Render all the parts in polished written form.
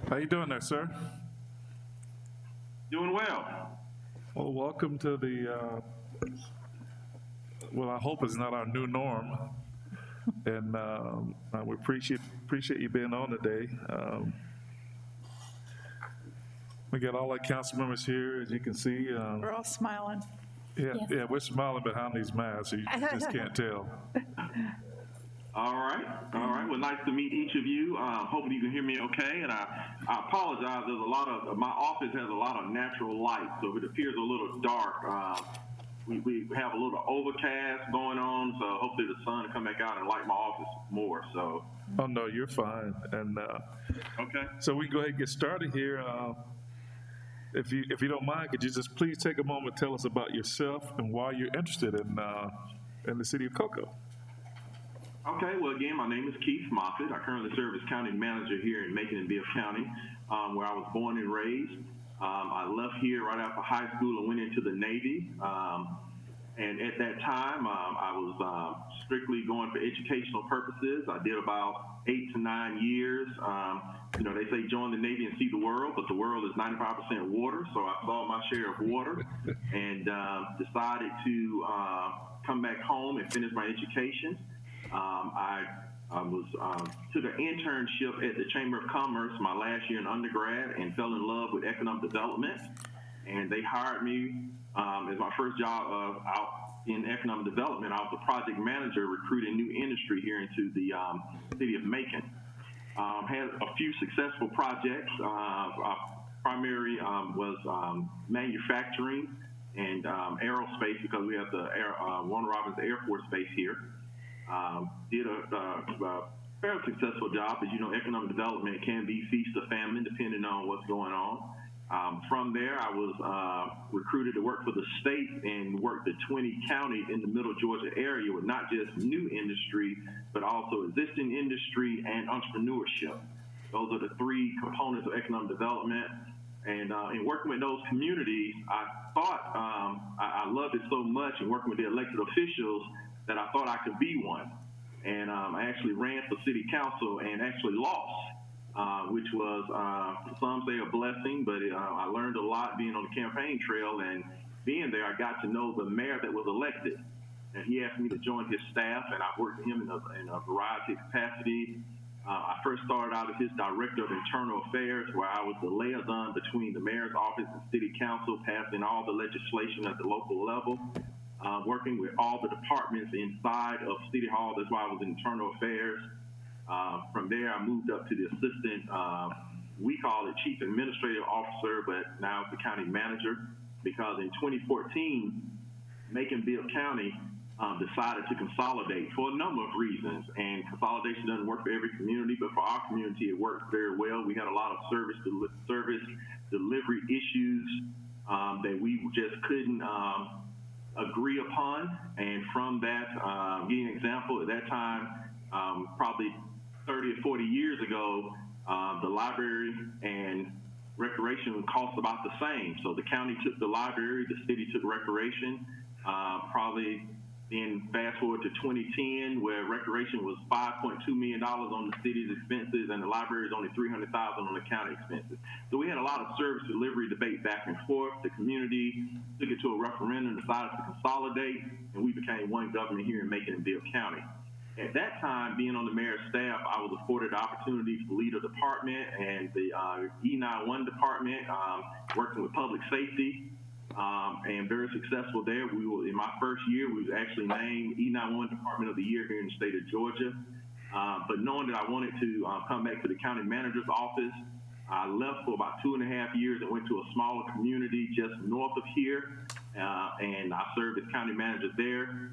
How you doing there, sir? Doing well. Well, welcome to the, well, I hope it's not our new norm. And we appreciate you being on today. We got all our council members here, as you can see. We're all smiling. Yeah, we're smiling behind these masks, so you just can't tell. All right. Well, nice to meet each of you. Hoping you can hear me okay. And I apologize. There's a lot of, my office has a lot of natural light, so if it appears a little dark, we have a little overcast going on, so hopefully the sun will come back out and light my office more. So. Oh, no, you're fine. And Okay. so we can go ahead and get started here. If you don't mind, could you just please take a moment to tell us about yourself and why you're interested in the city of Cocoa? Okay, well, again, my name is Keith Moffett. I currently serve as county manager here in Macon and Bibb County, where I was born and raised. I left here right after high school and went into the Navy. And at that time, I was strictly going for educational purposes. I did about 8 to 9 years. They say join the Navy and see the world, but the world is 95% water. So I saw my share of water and decided to come back home and finish my education. I took an internship at the Chamber of Commerce my last year in undergrad and fell in love with economic development. And they hired me as my first job out in economic development. I was a project manager recruiting new industry here into the city of Macon. Had a few successful projects. Primary was manufacturing and aerospace because we have the Warner Robins Air Force Base here. Did a fairly successful job. As you know, economic development can be feast or famine depending on what's going on. From there, I was recruited to work for the state and worked at 20 counties in the middle Georgia area with not just new industry, but also existing industry and entrepreneurship. Those are the three components of economic development. And in working with those communities, I thought I loved it so much, and working with the elected officials, that I thought I could be one. And I actually ran for city council and actually lost. Which was, some say, a blessing, but I learned a lot being on the campaign trail, and being there, I got to know the mayor that was elected. And he asked me to join his staff, and I worked with him in a variety of capacities. I first started out as his director of internal affairs, where I was the liaison between the mayor's office and city council, passing all the legislation at the local level, working with all the departments inside of City Hall. That's why I was in internal affairs. From there, I moved up to the assistant, we call it chief administrative officer, but now it's the county manager, because in 2014, Macon-Bibb County decided to consolidate for a number of reasons. And consolidation doesn't work for every community, but for our community, it worked very well. We had a lot of service delivery issues that we just couldn't agree upon. And from that, give you an example, at that time, probably 30 or 40 years ago, the library and recreation cost about the same. So the county took the library, the city took recreation. Probably then fast forward to 2010, where recreation was $5.2 million on the city's expenses, and the library is only $300,000 on the county expenses. So we had a lot of service delivery debate back and forth. The community took it to a referendum, decided to consolidate, and we became one government here in Macon and Bibb County. At that time, being on the mayor's staff, I was afforded the opportunity to lead a department and the E91 department, working with public safety, and very successful there. We were, in my first year, we was actually named E91 Department of the Year here in the state of Georgia. But knowing that I wanted to come back to the county manager's office, I left for about 2.5 years and went to a smaller community just north of here, and I served as county manager there.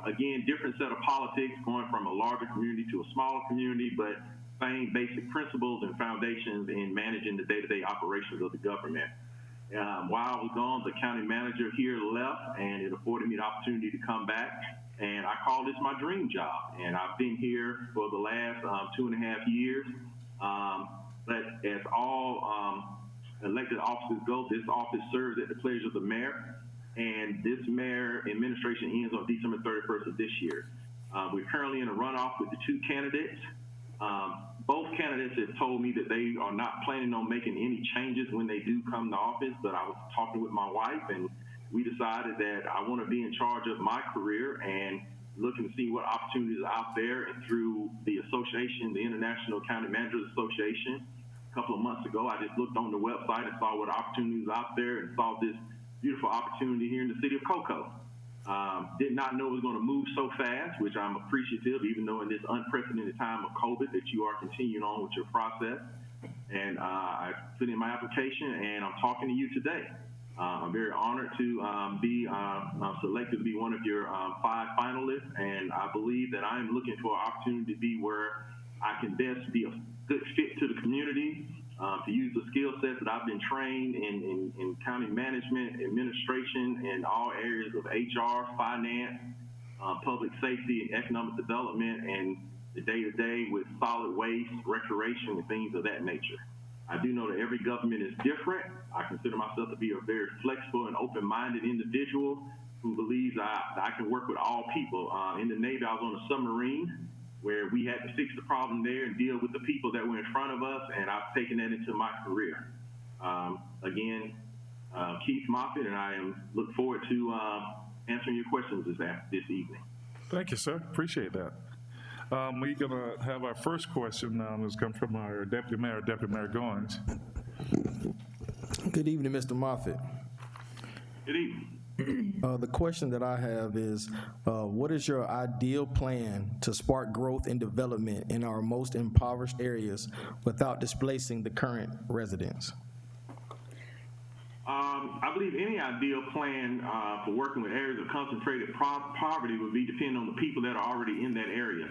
Again, different set of politics, going from a larger community to a smaller community, but same basic principles and foundations in managing the day-to-day operations of the government. While I was gone, the county manager here left, and it afforded me the opportunity to come back. And I call this my dream job. And I've been here for the last 2.5 years. But as all elected offices go, this office serves at the pleasure of the mayor. And this mayor administration ends on December 31st of this year. We're currently in a runoff with the two candidates. Both candidates have told me that they are not planning on making any changes when they do come to office, but I was talking with my wife, and we decided that I want to be in charge of my career and looking to see what opportunities are out there. And through the association, the International County Managers Association, a couple of months ago, I just looked on the website and saw what opportunities are out there and saw this beautiful opportunity here in the city of Cocoa. Did not know it was going to move so fast, which I'm appreciative, even though in this unprecedented time of COVID that you are continuing on with your process. And I put in my application, and I'm talking to you today. I'm very honored to be selected to be one of your 5 finalists, and I believe that I'm looking for an opportunity to be where I can best be a good fit to the community, to use the skill sets that I've been trained in county management, administration, and all areas of HR, finance, public safety, and economic development, and the day-to-day with solid waste, recreation, and things of that nature. I do know that every government is different. I consider myself to be a very flexible and open-minded individual who believes I can work with all people. In the Navy, I was on a submarine where we had to fix the problem there and deal with the people that were in front of us, and I've taken that into my career. Again, Keith Moffett, and I look forward to answering your questions this evening. Thank you, sir. Appreciate that. We're going to have our first question that's come from our Deputy Mayor Goins. Good evening, Mr. Moffett. Good evening. The question that I have is, what is your ideal plan to spark growth and development in our most impoverished areas without displacing the current residents? I believe any ideal plan for working with areas of concentrated poverty would be dependent on the people that are already in that area.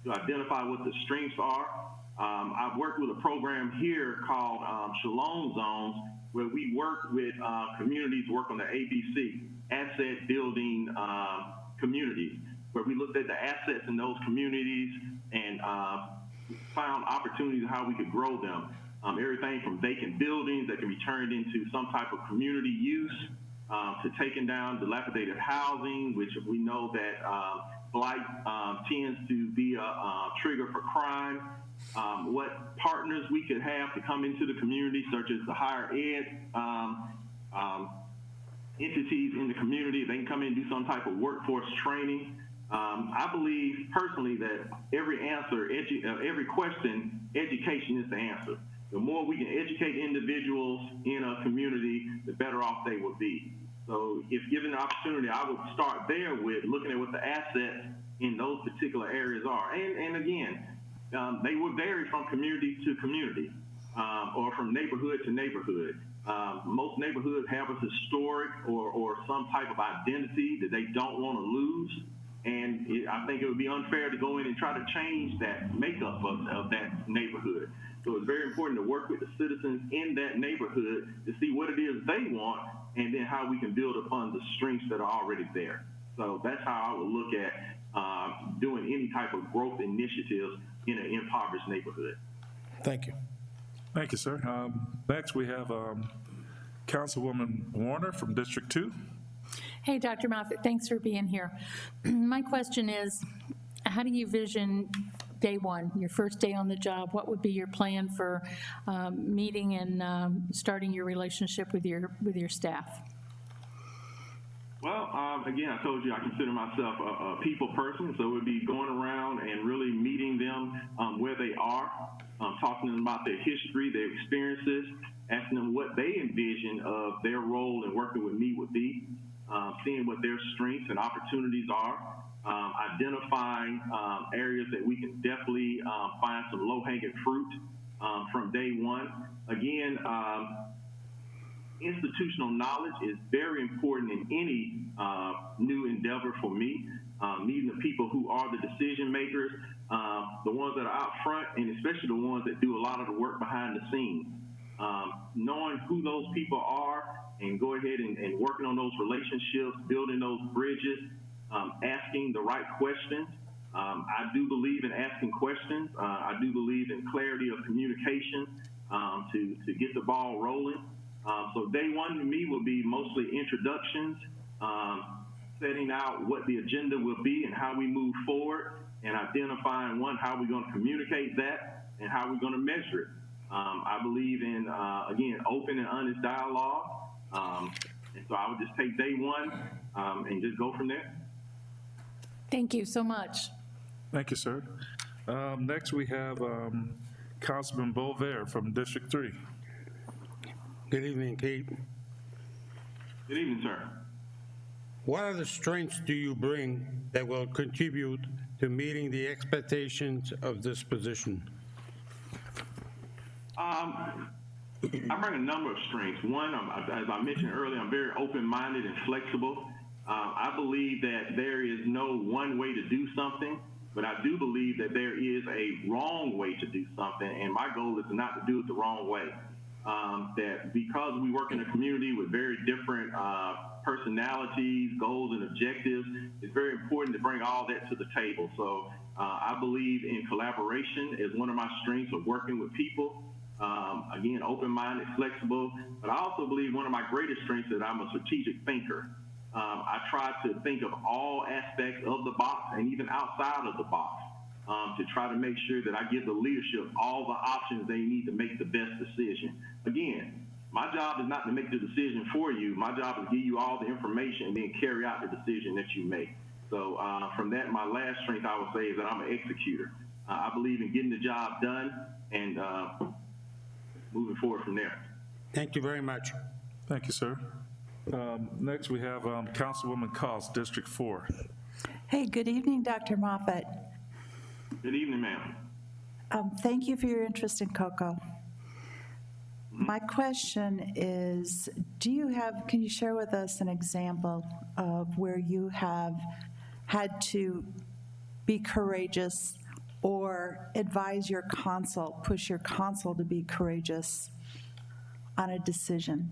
To identify what the strengths are. I've worked with a program here called Shalom Zones, where we work with communities, work on the ABC, asset building communities, where we looked at the assets in those communities and found opportunities of how we could grow them. Everything from vacant buildings that can be turned into some type of community use, to taking down dilapidated housing, which we know that blight tends to be a trigger for crime. What partners we could have to come into the community, such as the higher ed entities in the community. They can come in and do some type of workforce training. I believe personally that every question, education is the answer. The more we can educate individuals in a community, the better off they will be. So if given the opportunity, I would start there with looking at what the assets in those particular areas are. And again, they will vary from community to community, or from neighborhood to neighborhood. Most neighborhoods have a historic or some type of identity that they don't want to lose. And I think it would be unfair to go in and try to change that makeup of that neighborhood. So it's very important to work with the citizens in that neighborhood to see what it is they want, and then how we can build upon the strengths that are already there. So that's how I would look at doing any type of growth initiatives in an impoverished neighborhood. Thank you. Thank you, sir. Next, we have Councilwoman Warner from District 2. Hey, Dr. Moffett, thanks for being here. My question is, how do you vision day one, your first day on the job? What would be your plan for meeting and starting your relationship with your staff? Well, again, I told you I consider myself a people person, so it would be going around and really meeting them where they are, talking to them about their history, their experiences, asking them what they envision of their role in working with me would be, seeing what their strengths and opportunities are, identifying areas that we can definitely find some low-hanging fruit from day one. Again, institutional knowledge is very important in any new endeavor for me. Meeting the people who are the decision makers, the ones that are out front, and especially the ones that do a lot of the work behind the scenes. Knowing who those people are and go ahead and working on those relationships, building those bridges, asking the right questions. I do believe in asking questions. I do believe in clarity of communication to get the ball rolling. So day one to me will be mostly introductions, setting out what the agenda will be and how we move forward, and identifying, one, how we're going to communicate that, and how we're going to measure it. I believe in, again, open and honest dialogue. And so I would just take day one and just go from there. Thank you so much. Thank you, sir. Next, we have Councilman Bover from District 3. Good evening, Kate. Good evening, sir. What other strengths do you bring that will contribute to meeting the expectations of this position? I bring a number of strengths. One, as I mentioned earlier, I'm very open-minded and flexible. I believe that there is no one way to do something, but I do believe that there is a wrong way to do something, and my goal is not to do it the wrong way. That because we work in a community with very different personalities, goals, and objectives, it's very important to bring all that to the table. So I believe in collaboration as one of my strengths of working with people. Again, open-minded, flexible, but I also believe one of my greatest strengths is that I'm a strategic thinker. I try to think of all aspects of the box and even outside of the box to try to make sure that I give the leadership all the options they need to make the best decision. Again, my job is not to make the decision for you. My job is to give you all the information and then carry out the decision that you make. So from that, my last strength I would say is that I'm an executor. I believe in getting the job done and moving forward from there. Thank you very much. Thank you, sir. Next, we have Councilwoman Cost, District 4. Hey, good evening, Dr. Moffett. Good evening, ma'am. Thank you for your interest in cocoa. My question is, can you share with us an example of where you have had to be courageous or advise your consul, push your consul to be courageous on a decision?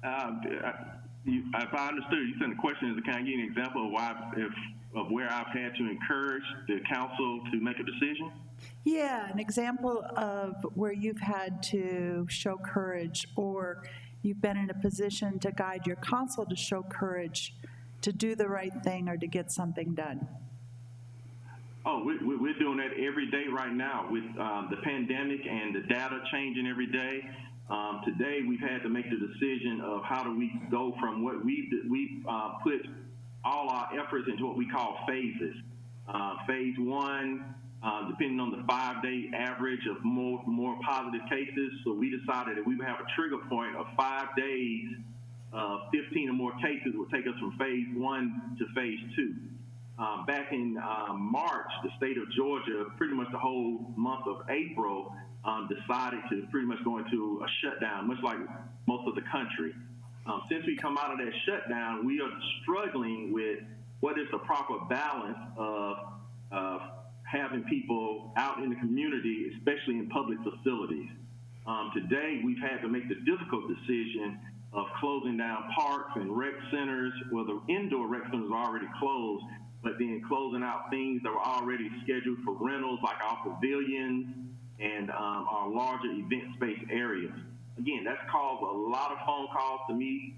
If I understood, you sent the question is, can I give you an example of where I've had to encourage the council to make a decision? Yeah, an example of where you've had to show courage, or you've been in a position to guide your consul to show courage to do the right thing or to get something done. Oh, we're doing that every day right now with the pandemic and the data changing every day. Today, we've had to make the decision of how do we go from what we put all our efforts into what we call phases. Phase one, depending on the 5-day average of more positive cases. So we decided that we would have a trigger point of 5 days, 15 or more cases would take us from phase one to phase two. Back in March, the state of Georgia, pretty much the whole month of April, decided to pretty much go into a shutdown, much like most of the country. Since we come out of that shutdown, we are struggling with what is the proper balance of having people out in the community, especially in public facilities. Today, we've had to make the difficult decision of closing down parks and rec centers. Well, the indoor rec centers are already closed, but then closing out things that were already scheduled for rentals, like our pavilions and our larger event space areas. Again, that's caused a lot of phone calls to me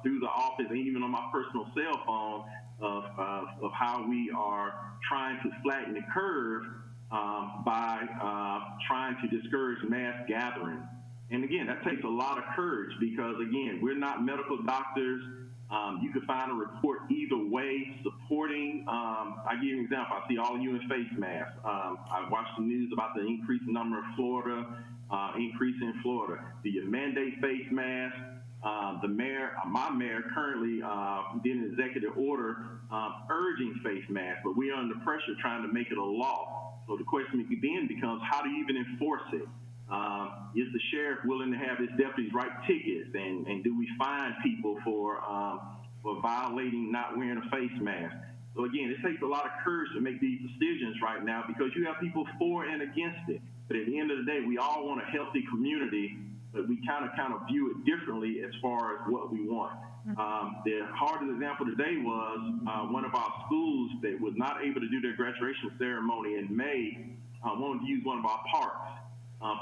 through the office and even on my personal cell phone of how we are trying to flatten the curve by trying to discourage mass gatherings. And again, that takes a lot of courage because, again, we're not medical doctors. You could find a report either way supporting. I give you an example. I see all of you in face masks. I watched the news about the increased number of increase in Florida. Do you mandate face masks? My mayor currently did an executive order urging face masks, but we are under pressure trying to make it a law. So the question then becomes, how do you even enforce it? Is the sheriff willing to have his deputies write tickets, and do we fine people for violating not wearing a face mask? So again, it takes a lot of courage to make these decisions right now because you have people for and against it. But at the end of the day, we all want a healthy community, but we kind of view it differently as far as what we want. The hardest example today was one of our schools that was not able to do their graduation ceremony in May wanted to use one of our parks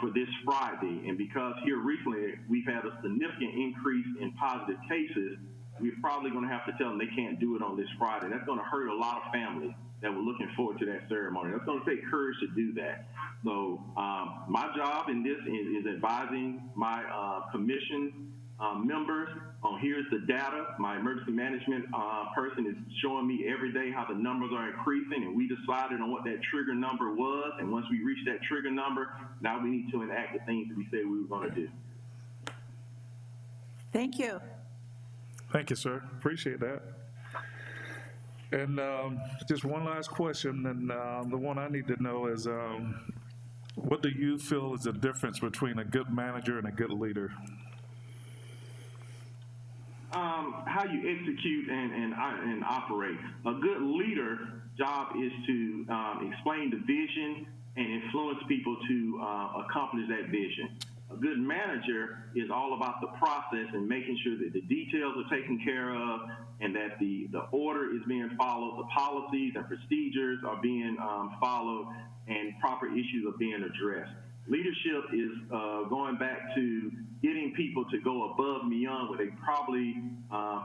for this Friday. And because here recently we've had a significant increase in positive cases, we're probably going to have to tell them they can't do it on this Friday. That's going to hurt a lot of families. that were looking forward to that ceremony. That's going to take courage to do that. So my job in this is advising my commission members on here's the data. My emergency management person is showing me every day how the numbers are increasing, and we decided on what that trigger number was. And once we reach that trigger number, now we need to enact the things that we said we were going to do. Thank you. Thank you, sir. Appreciate that. And just one last question, and the one I need to know is, what do you feel is the difference between a good manager and a good leader? How you execute and operate. A good leader job is to explain the vision and influence people to accomplish that vision. A good manager is all about the process and making sure that the details are taken care of and that the order is being followed, the policies and procedures are being followed, and proper issues are being addressed. Leadership is going back to getting people to go above and beyond what they probably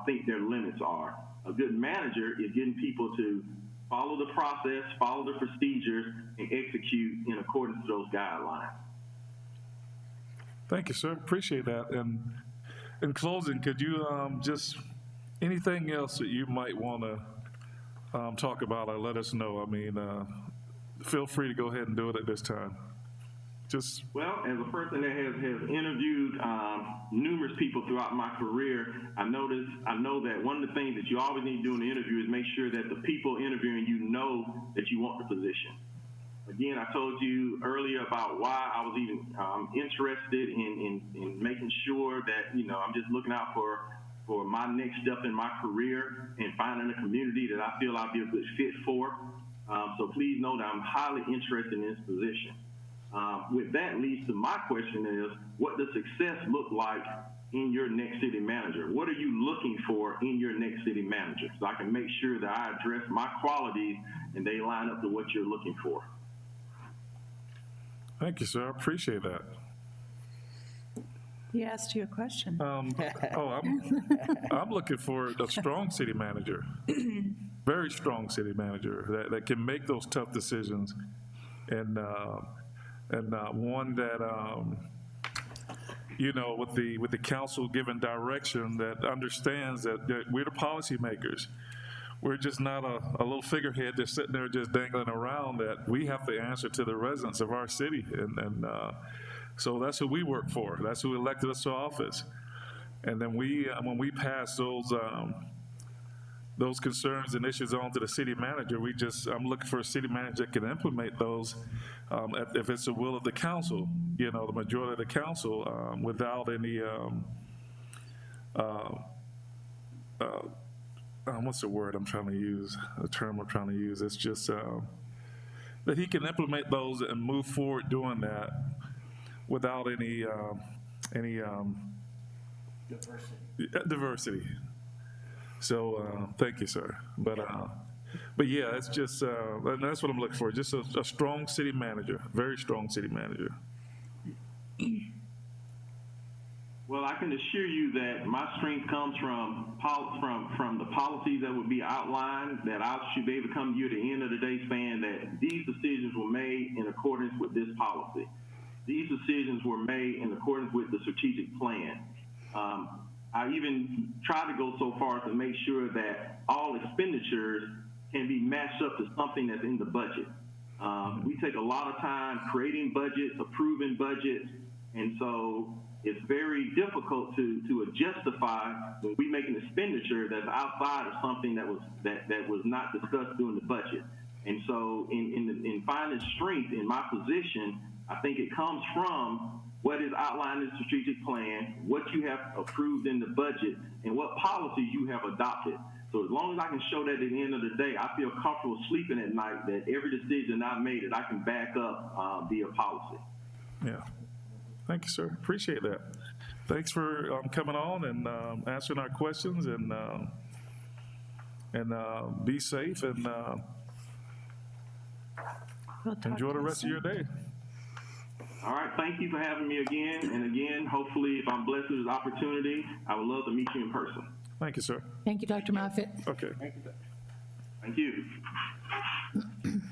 think their limits are. A good manager is getting people to follow the process, follow the procedures, and execute in accordance to those guidelines. Thank you, sir. Appreciate that. And in closing, could you just, anything else that you might want to talk about or let us know? I mean, feel free to go ahead and do it at this time. Just Well, as a person that has interviewed numerous people throughout my career, I know that one of the things that you always need to do in the interview is make sure that the people interviewing you know that you want the position. Again, I told you earlier about why I was even interested in making sure that, I'm just looking out for my next step in my career and finding a community that I feel I'll be a good fit for. So please know that I'm highly interested in this position. With that leads to my question is, what does success look like in your next city manager? What are you looking for in your next city manager? So I can make sure that I address my qualities and they line up to what you're looking for. thank you, sir. I appreciate that. He asked you a question. I'm looking for a strong city manager, very strong city manager that can make those tough decisions, and one that with the council given direction, that understands that we're the policymakers. We're just not a little figurehead just sitting there just dangling around, that we have to answer to the residents of our city. And so that's who we work for. That's who elected us to office. And then when we pass those concerns and issues on to the city manager, I'm looking for a city manager that can implement those if it's the will of the council, the majority of the council, without any what's the word I'm trying to use? The term I'm trying to use. It's just that he can implement those and move forward doing that without any diversity. So thank you, sir. But yeah, it's just and that's what I'm looking for. Just a strong city manager, very strong city manager. Well, I can assure you that my strength comes from the policies that would be outlined, that I should be able to come to you at the end of the day saying that these decisions were made in accordance with this policy. These decisions were made in accordance with the strategic plan. I even try to go so far as to make sure that all expenditures can be matched up to something that's in the budget. We take a lot of time creating budgets, approving budgets, and so it's very difficult to justify when we make an expenditure that's outside of something that was not discussed during the budget. And so in finding strength in my position, I think it comes from what is outlined in the strategic plan, what you have approved in the budget, and what policies you have adopted. So as long as I can show that at the end of the day, I feel comfortable sleeping at night that every decision I made that I can back up via policy. Yeah. Thank you, sir. Appreciate that. Thanks for coming on and answering our questions, and be safe and enjoy the rest of your day. All right. Thank you for having me again. And again, hopefully, if I'm blessed with this opportunity, I would love to meet you in person. Thank you, sir. Thank you, Dr. Moffett. Okay. Thank you.